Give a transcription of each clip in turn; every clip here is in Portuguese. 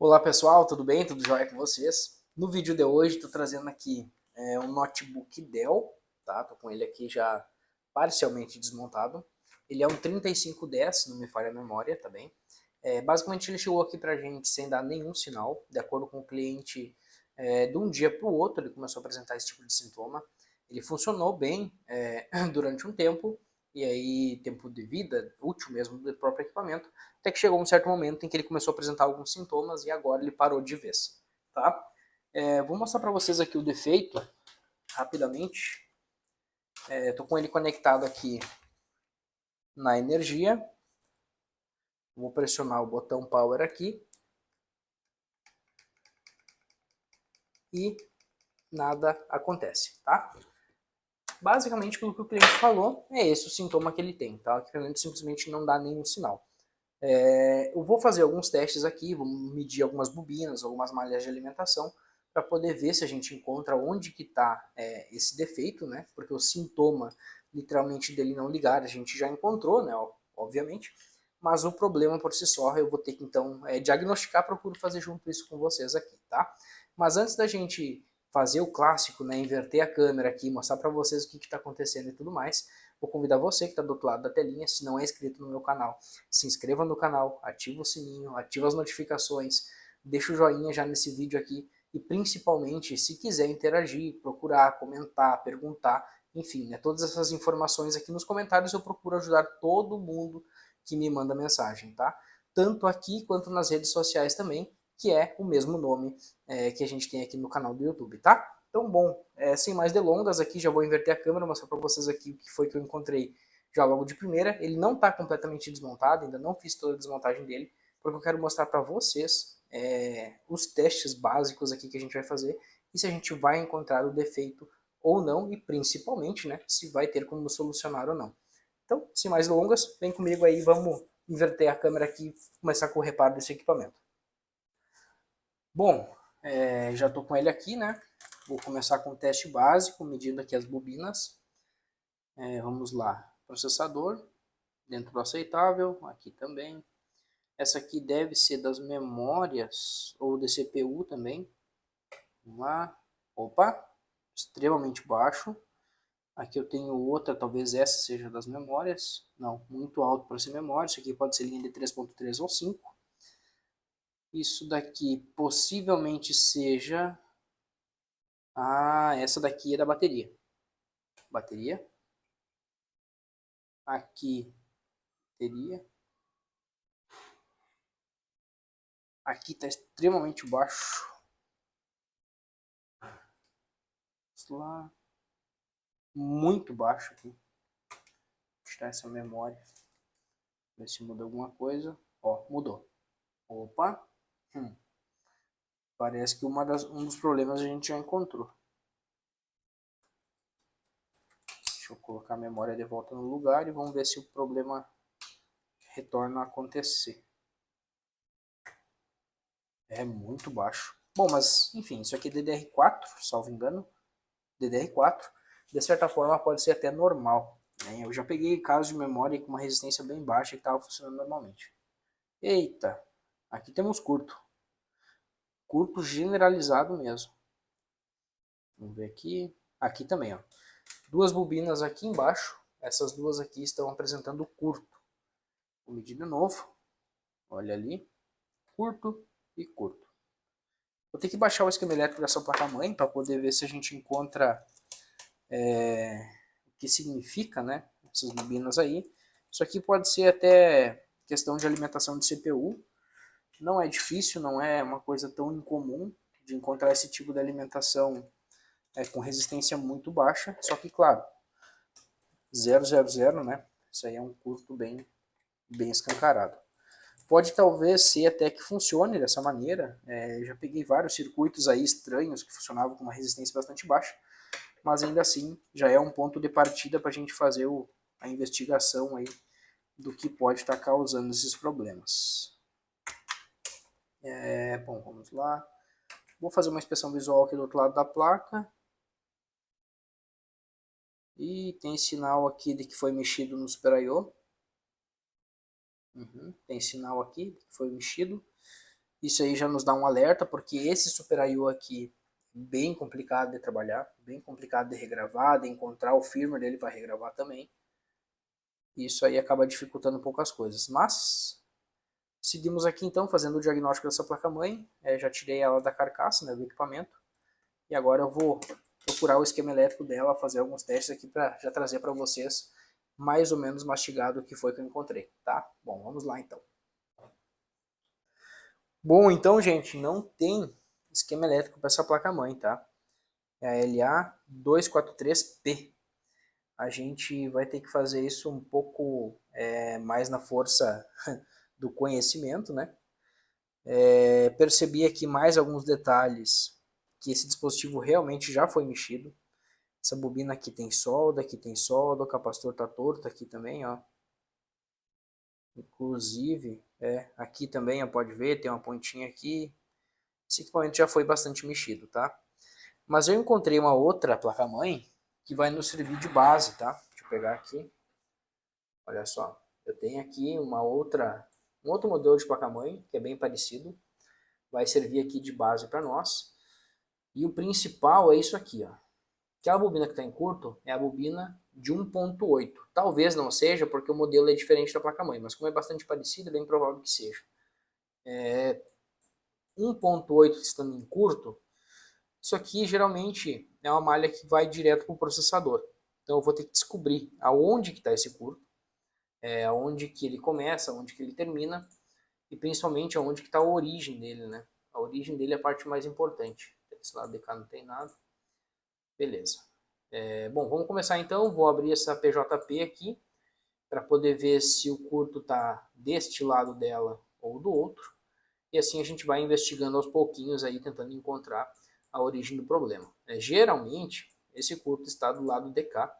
Olá pessoal, tudo bem? Tudo jóia com vocês? No vídeo de hoje estou trazendo aqui um notebook Dell, tá? Tô com ele aqui já parcialmente desmontado. Ele é um 3510, não me falha a memória, tá bem? Basicamente ele chegou aqui pra gente sem dar nenhum sinal, de acordo com o cliente, de um dia para o outro ele começou a apresentar esse tipo de sintoma. Ele funcionou bem durante um tempo, e aí tempo de vida, útil mesmo do próprio equipamento, até que chegou um certo momento em que ele começou a apresentar alguns sintomas e agora ele parou de vez, tá? Vou mostrar para vocês aqui o defeito, rapidamente. Estou com ele conectado aqui na energia. Vou pressionar o botão Power aqui. E nada acontece, tá? Basicamente, pelo que o cliente falou, é esse o sintoma que ele tem, tá? O equipamento simplesmente não dá nenhum sinal. Eu vou fazer alguns testes aqui, vou medir algumas bobinas, algumas malhas de alimentação, para poder ver se a gente encontra onde que está esse defeito, né? Porque o sintoma, literalmente, dele não ligar, a gente já encontrou, né? Obviamente. Mas o problema por si só, eu vou ter que, então, diagnosticar, procuro fazer junto isso com vocês aqui, tá? Mas antes da gente fazer o clássico, né? Inverter a câmera aqui, mostrar para vocês o que está acontecendo e tudo mais, vou convidar você que está do outro lado da telinha, se não é inscrito no meu canal, se inscreva no canal, ativa o sininho, ativa as notificações, deixa o joinha já nesse vídeo aqui e principalmente, se quiser interagir, procurar, comentar, perguntar, enfim, né, todas essas informações aqui nos comentários eu procuro ajudar todo mundo que me manda mensagem, tá? Tanto aqui quanto nas redes sociais também, que é o mesmo nome que a gente tem aqui no canal do YouTube, tá? Então, bom, sem mais delongas aqui, já vou inverter a câmera, mostrar para vocês aqui o que foi que eu encontrei já logo de primeira. Ele não está completamente desmontado, ainda não fiz toda a desmontagem dele, porque eu quero mostrar para vocês os testes básicos aqui que a gente vai fazer e se a gente vai encontrar o defeito ou não e principalmente, né, se vai ter como solucionar ou não. Então, sem mais delongas, vem comigo aí, vamos inverter a câmera aqui e começar com o reparo desse equipamento. Bom, já estou com ele aqui, né? Vou começar com o teste básico, medindo aqui as bobinas. Vamos lá, processador, dentro do aceitável, aqui também. Essa aqui deve ser das memórias, ou da CPU também. Vamos lá, opa, extremamente baixo. Aqui eu tenho outra, talvez essa seja das memórias. Não, muito alto para ser memória, isso aqui pode ser linha de 3.3 ou 5. Isso daqui possivelmente seja... essa daqui é da bateria. Bateria. Aqui, bateria. Aqui está extremamente baixo. Vamos lá. Muito baixo aqui. Vou tirar essa memória. Ver se muda alguma coisa. Ó, mudou. Opa. Parece que um dos problemas a gente já encontrou. Deixa eu colocar a memória de volta no lugar e vamos ver se o problema retorna a acontecer. É muito baixo. Bom, mas enfim, isso aqui é DDR4, salvo engano. DDR4. De certa forma pode ser até normal. Né? Eu já peguei casos de memória com uma resistência bem baixa que estava funcionando normalmente. Eita, aqui temos curto. Curto generalizado mesmo. Vamos ver aqui. Aqui também, ó. Duas bobinas aqui embaixo. Essas duas aqui estão apresentando curto. Vou medir de novo. Olha ali. Curto e curto. Vou ter que baixar o esquema elétrico dessa placa-mãe para poder ver se a gente encontra o que significa, né? Essas bobinas aí. Isso aqui pode ser até questão de alimentação de CPU. Não é difícil, não é uma coisa tão incomum de encontrar esse tipo de alimentação com resistência muito baixa. Só que, claro, 000, né? Isso aí é um curto bem escancarado. Pode talvez ser até que funcione dessa maneira. Já peguei vários circuitos aí estranhos que funcionavam com uma resistência bastante baixa, mas ainda assim já é um ponto de partida para a gente fazer a investigação aí do que pode estar causando esses problemas. Bom, vamos lá. Vou fazer uma inspeção visual aqui do outro lado da placa. E tem sinal aqui de que foi mexido no Super I/O. Tem sinal aqui de que foi mexido. Isso aí já nos dá um alerta, porque esse Super I/O aqui bem complicado de trabalhar, bem complicado de regravar, de encontrar o firmware dele para regravar também. Isso aí acaba dificultando um pouco as coisas. Mas seguimos aqui então fazendo o diagnóstico dessa placa-mãe. Já tirei ela da carcaça, né, do equipamento. E agora eu vou procurar o esquema elétrico dela, fazer alguns testes aqui para já trazer para vocês mais ou menos mastigado o que foi que eu encontrei, tá? Bom, vamos lá então. Bom, então, gente, não tem esquema elétrico para essa placa-mãe, tá? É a LA243P. A gente vai ter que fazer isso um pouco mais na força do conhecimento, né? Percebi aqui mais alguns detalhes que esse dispositivo realmente já foi mexido. Essa bobina aqui tem solda, o capacitor tá torto aqui também, ó. Inclusive, aqui também, ó, pode ver, tem uma pontinha aqui. Esse equipamento já foi bastante mexido, tá? Mas eu encontrei uma outra placa-mãe que vai nos servir de base, tá? Deixa eu pegar aqui. Olha só, eu tenho aqui um outro modelo de placa-mãe que é bem parecido. Vai servir aqui de base para nós. E o principal é isso aqui, ó. Aquela bobina que está em curto é a bobina de 1.8. Talvez não seja porque o modelo é diferente da placa-mãe, mas como é bastante parecido, é bem provável que seja. 1.8 estando em curto, isso aqui geralmente é uma malha que vai direto para o processador. Então eu vou ter que descobrir aonde que está esse curto, aonde que ele começa, aonde que ele termina e principalmente aonde que está a origem dele, né? A origem dele é a parte mais importante. Desse lado de cá não tem nada. Beleza. Bom, vamos começar então. Vou abrir essa PJP aqui para poder ver se o curto está deste lado dela ou do outro. E assim a gente vai investigando aos pouquinhos aí, tentando encontrar a origem do problema. Geralmente, esse curto está do lado de cá.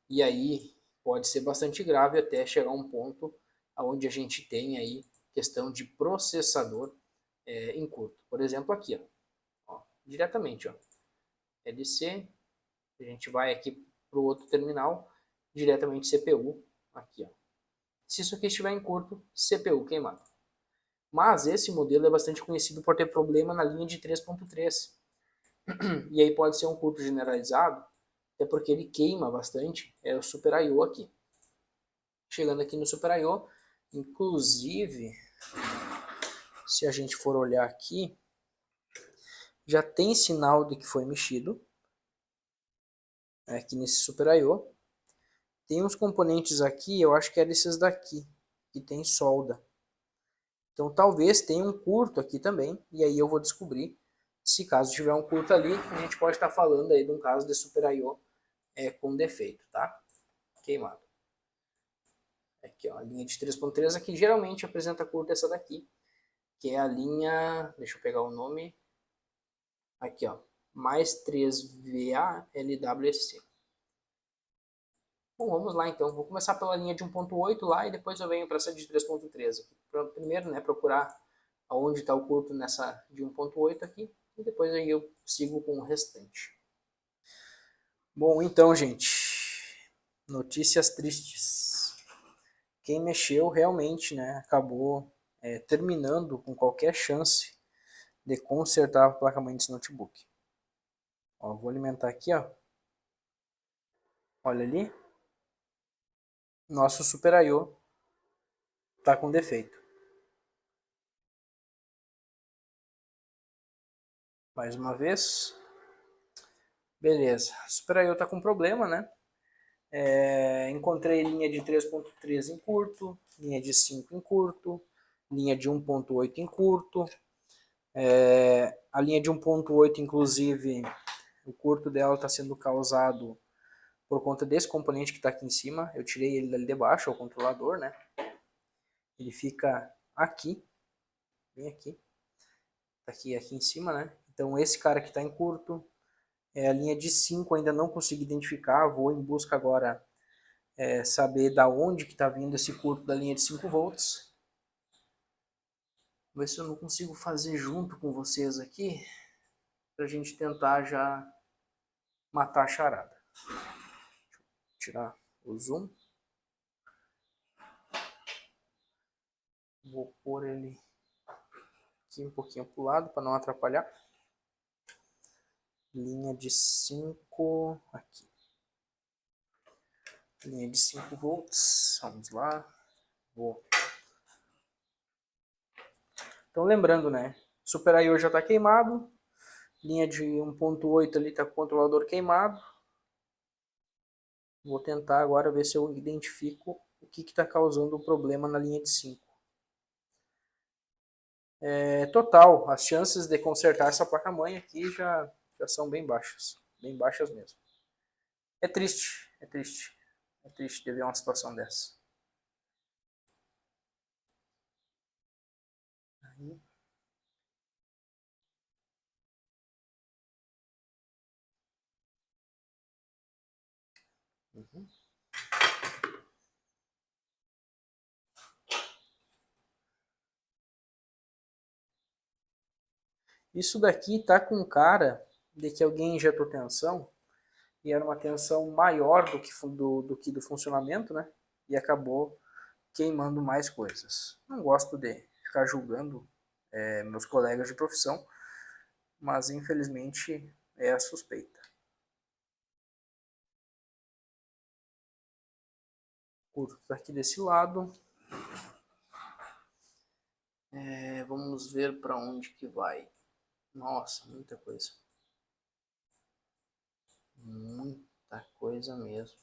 E aí pode ser bastante grave até chegar a um ponto onde a gente tem aí questão de processador em curto. Por exemplo, aqui, ó, diretamente, ó, LC, a gente vai aqui para o outro terminal, diretamente CPU, aqui, ó. Se isso aqui estiver em curto, CPU queimado. Mas esse modelo é bastante conhecido por ter problema na linha de 3.3. E aí pode ser um curto generalizado, é porque ele queima bastante, é o Super I/O aqui. Chegando aqui no Super I/O, inclusive, se a gente for olhar aqui, já tem sinal de que foi mexido, aqui nesse Super I/O. Tem uns componentes aqui, eu acho que é desses daqui, que tem solda. Então talvez tenha um curto aqui também, e aí eu vou descobrir se caso tiver um curto ali, a gente pode estar falando aí de um caso de Super I/O com defeito, tá? Queimado. Aqui, ó, a linha de 3.3 aqui geralmente apresenta curto essa daqui, que é a linha, deixa eu pegar o nome, aqui, ó, mais 3VA-LWC. Bom, vamos lá então. Vou começar pela linha de 1.8 lá e depois eu venho para essa de 3.3 aqui. Primeiro, né, procurar aonde está o curto nessa de 1.8 aqui e depois aí eu sigo com o restante. Bom, então, gente, notícias tristes. Quem mexeu realmente, né, acabou terminando com qualquer chance de consertar a placa-mãe desse notebook. Ó, vou alimentar aqui, ó. Olha ali. Nosso Super I/O tá com defeito. Mais uma vez. Beleza. Super I/O tá com problema, né? Encontrei linha de 3.3 em curto, linha de 5 em curto, linha de 1.8 em curto. A linha de 1.8, inclusive, o curto dela está sendo causado por conta desse componente que está aqui em cima. Eu tirei ele dali de baixo, é o controlador, né? Ele fica aqui, bem aqui. Tá aqui em cima, né? Então esse cara que está em curto, a linha de 5 ainda não consegui identificar, vou em busca agora saber da onde que está vindo esse curto da linha de 5 volts. Vou ver se eu não consigo fazer junto com vocês aqui, pra gente tentar já matar a charada. Deixa eu tirar o zoom. Vou pôr ele aqui um pouquinho para o lado para não atrapalhar. Linha de 5 aqui. Linha de 5 volts. Vamos lá. Então lembrando, né? Super I/O já está queimado. Linha de 1.8 ali está com o controlador queimado. Vou tentar agora ver se eu identifico o que está causando o problema na linha de 5. Total, as chances de consertar essa placa-mãe aqui já são bem baixas. Bem baixas mesmo. É triste, é triste. É triste de ver uma situação dessa. Aí. Uhum. Isso daqui tá com cara de que alguém injetou tensão e era uma tensão maior do que do funcionamento, né? E acabou queimando mais coisas. Não gosto de ficar julgando meus colegas de profissão, mas infelizmente é a suspeita. Curto aqui desse lado. Vamos ver para onde que vai. Nossa, muita coisa. Muita coisa mesmo.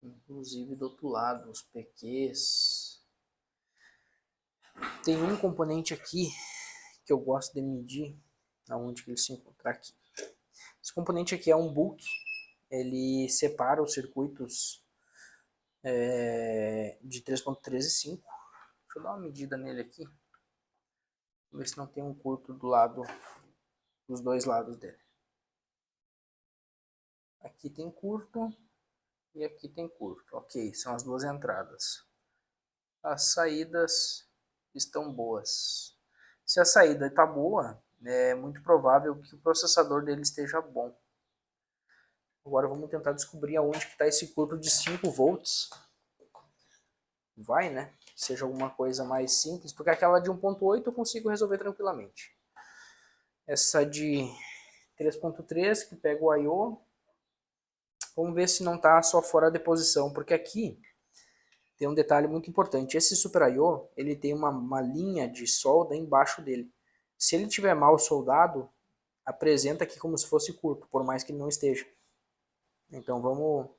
Inclusive do outro lado, os PQs. Tem um componente aqui que eu gosto de medir, aonde que ele se encontra aqui. Esse componente aqui é um book, ele separa os circuitos de 3.13 e 5. Deixa eu dar uma medida nele aqui, ver se não tem um curto dos dois lados dele. Aqui tem curto e aqui tem curto. Ok, são as duas entradas. As saídas estão boas. Se a saída está boa, é muito provável que o processador dele esteja bom. Agora vamos tentar descobrir aonde que está esse curto de 5 volts. Vai, né? Seja alguma coisa mais simples, porque aquela de 1.8 eu consigo resolver tranquilamente. Essa de 3.3 que pega o I/O, vamos ver se não está só fora de posição, porque aqui tem um detalhe muito importante. Esse Super I/O, ele tem uma linha de solda embaixo dele. Se ele tiver mal soldado, apresenta aqui como se fosse curto, por mais que ele não esteja. Então vamos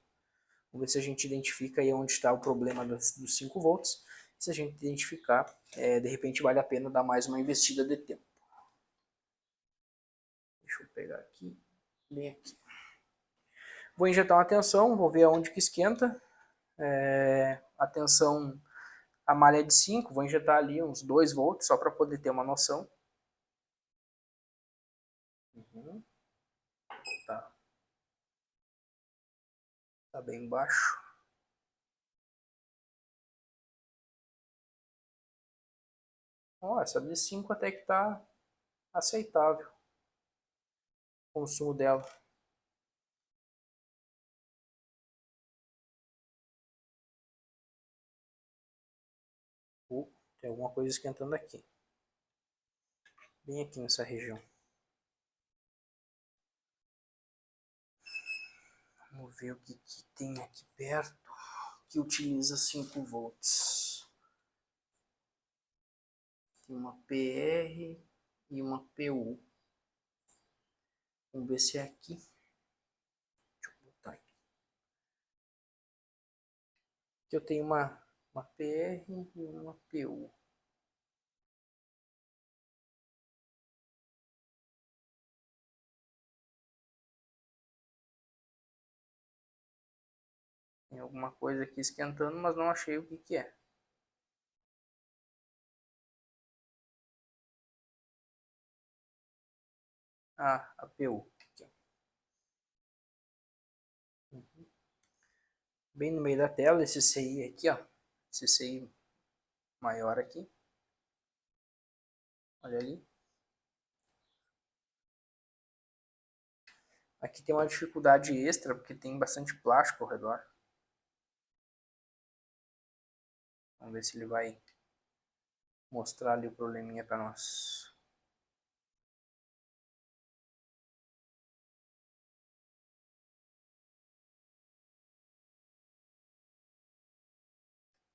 ver se a gente identifica aí onde está o problema dos 5 volts. Se a gente identificar, de repente vale a pena dar mais uma investida de tempo. Deixa eu pegar aqui, bem aqui. Vou injetar uma tensão, vou ver aonde que esquenta. A tensão, a malha é de 5, vou injetar ali uns 2 volts, só para poder ter uma noção. Uhum. Tá bem baixo. Ó, essa de 5 até que tá aceitável o consumo dela. Tem alguma coisa esquentando aqui. Bem aqui nessa região. Vamos ver o que tem aqui perto que utiliza 5 volts. Tem uma PR e uma PU. Vamos ver se é aqui. Deixa eu botar aqui. Aqui eu tenho uma PR e uma PU. Tem alguma coisa aqui esquentando, mas não achei o que é. Ah, a PU. Aqui, uhum. Bem no meio da tela, esse CI aqui, ó. Esse CI maior aqui. Olha ali. Aqui tem uma dificuldade extra, porque tem bastante plástico ao redor. Vamos ver se ele vai mostrar ali o probleminha para nós.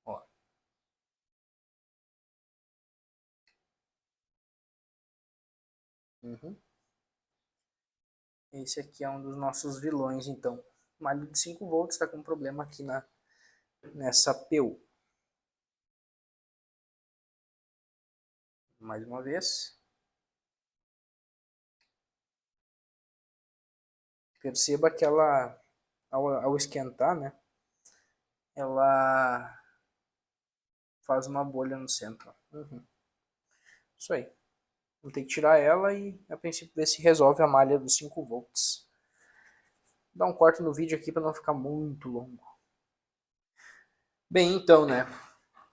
Ó. Esse aqui é um dos nossos vilões, então. Malha de 5 volts está com problema aqui nessa PU. Mais uma vez. Perceba que ela, ao esquentar, né, ela faz uma bolha no centro. Isso aí. Vamos ter que tirar ela e, a princípio, ver se resolve a malha dos 5 volts. Vou dar um corte no vídeo aqui para não ficar muito longo. Bem, então, né,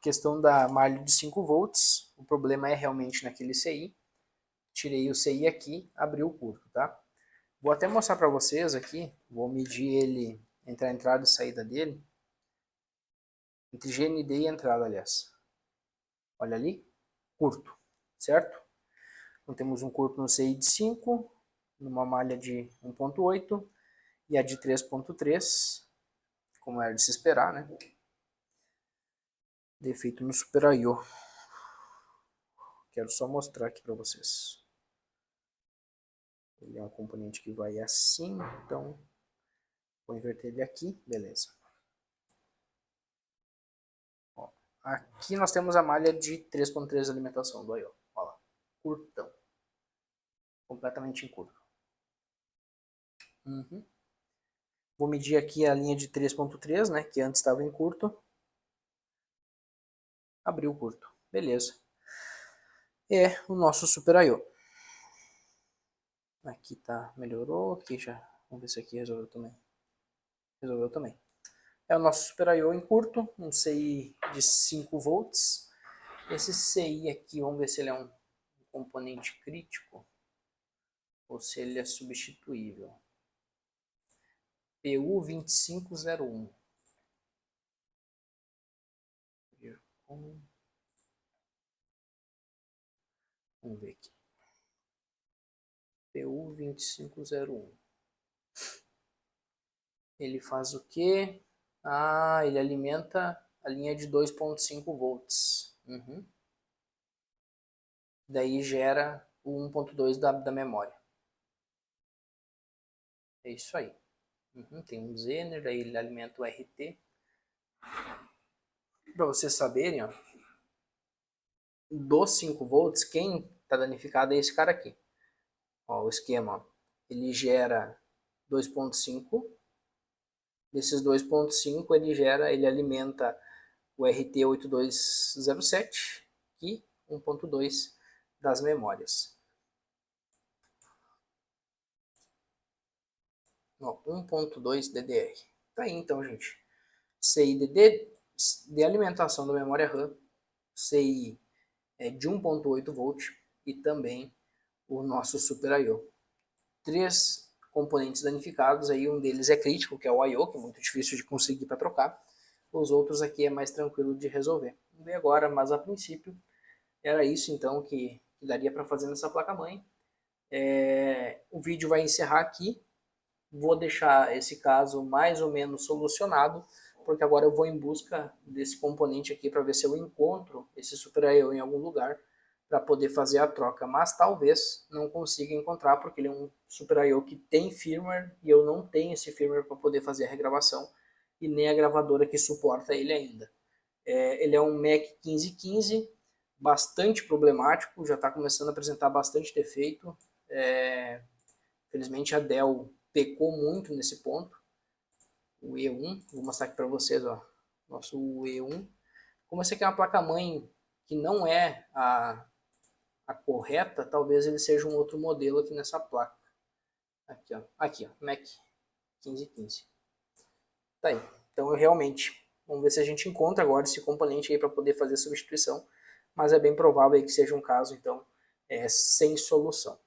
questão da malha de 5 volts, o problema é realmente naquele CI. Tirei o CI aqui, abri o curto, tá? Vou até mostrar para vocês aqui, vou medir ele entre a entrada e saída dele. Entre GND e entrada, aliás. Olha ali, curto, certo? Então temos um curto no CI de 5, numa malha de 1.8 e a de 3.3, como era de se esperar, né? Defeito no Super I/O. Quero só mostrar aqui para vocês. Ele é um componente que vai assim, então vou inverter ele aqui, beleza. Ó, aqui nós temos a malha de 3.3 de alimentação do I/O. Olha lá, curtão. Completamente em curto. Vou medir aqui a linha de 3.3, né, que antes estava em curto. Abriu o curto, beleza. É o nosso Super I/O. Aqui tá, melhorou, aqui já, vamos ver se aqui resolveu também. Resolveu também. É o nosso Super I/O em curto, um CI de 5 volts. Esse CI aqui, vamos ver se ele é um componente crítico ou se ele é substituível. PU 2501. Vamos ver aqui. PU 2501. Ele faz o quê? Ah, ele alimenta a linha de 2.5 volts. Daí gera o 1.2 da memória. É isso aí. Tem um Zener, daí ele alimenta o RT. Para vocês saberem, ó, dos 5 volts, quem está danificado é esse cara aqui. Ó, o esquema, ó, ele gera 2.5. Desses 2.5 ele alimenta o RT8207 e 1.2 das memórias. 1.2 DDR. Tá aí então, gente. CI de alimentação da memória RAM, CI de 1.8 volt e também o nosso Super I/O. 3 componentes danificados, aí um deles é crítico, que é o I/O, que é muito difícil de conseguir para trocar. Os outros aqui é mais tranquilo de resolver. Vamos ver agora, mas a princípio era isso então que daria para fazer nessa placa-mãe. O vídeo vai encerrar aqui. Vou deixar esse caso mais ou menos solucionado, porque agora eu vou em busca desse componente aqui para ver se eu encontro esse Super I/O em algum lugar para poder fazer a troca, mas talvez não consiga encontrar, porque ele é um Super I/O que tem firmware e eu não tenho esse firmware para poder fazer a regravação e nem a gravadora que suporta ele ainda. Ele é um Mac 1515, bastante problemático, já está começando a apresentar bastante defeito. Infelizmente a Dell pecou muito nesse ponto. O E1, vou mostrar aqui para vocês, ó, nosso E1. Como essa aqui é uma placa-mãe que não é a correta, talvez ele seja um outro modelo aqui nessa placa. Aqui, ó, Mac 1515. Tá aí. Então eu realmente, vamos ver se a gente encontra agora esse componente aí para poder fazer a substituição, mas é bem provável aí que seja um caso, então, sem solução.